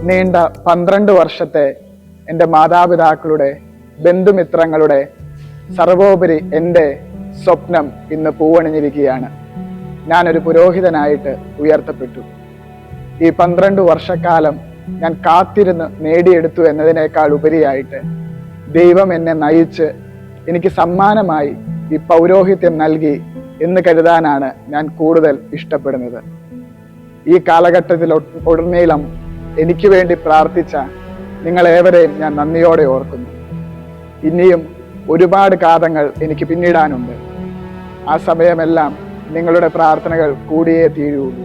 നീണ്ട 12 വർഷത്തെ എൻ്റെ മാതാപിതാക്കളുടെ, ബന്ധുമിത്രങ്ങളുടെ, സർവോപരി എൻ്റെ സ്വപ്നം ഇന്ന് പൂവണിഞ്ഞിരിക്കുകയാണ്. ഞാനൊരു പുരോഹിതനായിട്ട് ഉയർത്തപ്പെട്ടു. ഈ 12 വർഷക്കാലം ഞാൻ കാത്തിരുന്ന് നേടിയെടുത്തു എന്നതിനേക്കാൾ ഉപരിയായിട്ട് ദൈവം എന്നെ നയിച്ച് എനിക്ക് സമ്മാനമായി ഈ പൗരോഹിത്യം നൽകി എന്ന് കരുതാനാണ് ഞാൻ കൂടുതൽ ഇഷ്ടപ്പെടുന്നത്. ഈ കാലഘട്ടത്തിൽ ഉടനീളം എനിക്ക് വേണ്ടി പ്രാർത്ഥിച്ച നിങ്ങളേവരെയും ഞാൻ നന്ദിയോടെ ഓർക്കുന്നു. ഇനിയും ഒരുപാട് കാലങ്ങൾ എനിക്ക് പിന്നിടാനുണ്ട്. ആ സമയമെല്ലാം നിങ്ങളുടെ പ്രാർത്ഥനകൾ കൂടിയേ തീരുള്ളൂ.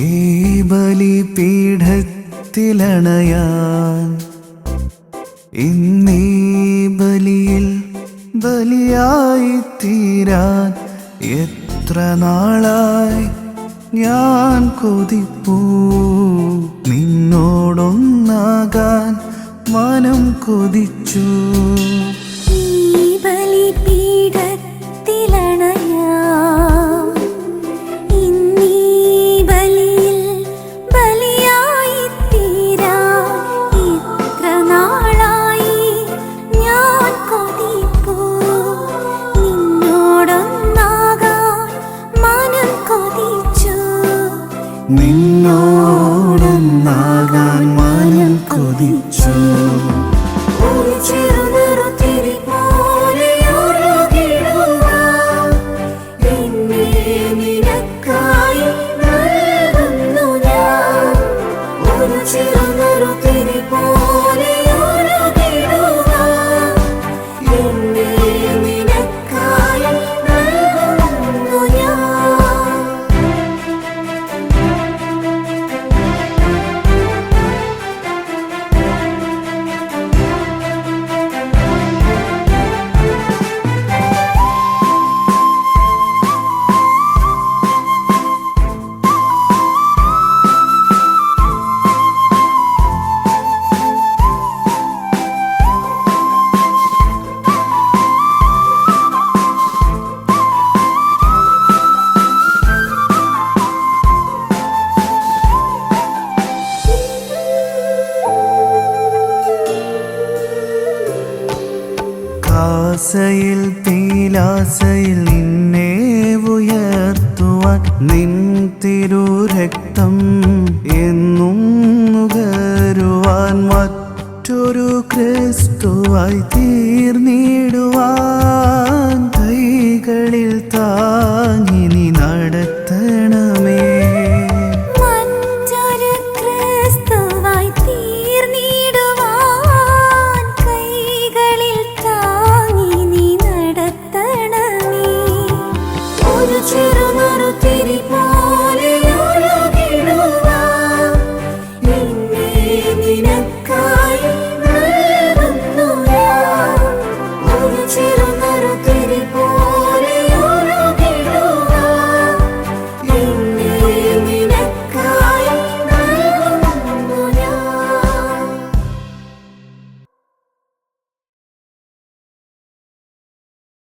ഈ ബലിപീഠത്തിലണയാൻ ഇന്നീ ബലിയിൽ ബലിയായി തീരാൻ എത്ര നാളായി ഞാൻ കൊതിപ്പൂ. നിന്നോടൊന്നാകാൻ മനം കൊതിച്ചു. നിന്നോടൊന്നാകാൻ മനം കൊതിച്ചു. ആസയിൽ തീലാസയിൽ നിന്നെ ഉയർത്തുവാൻ നിൻ തിരുരക്തം എന്നും നുകരുവാൻ മറ്റൊരു ക്രിസ്തുവായി തീർന്നിട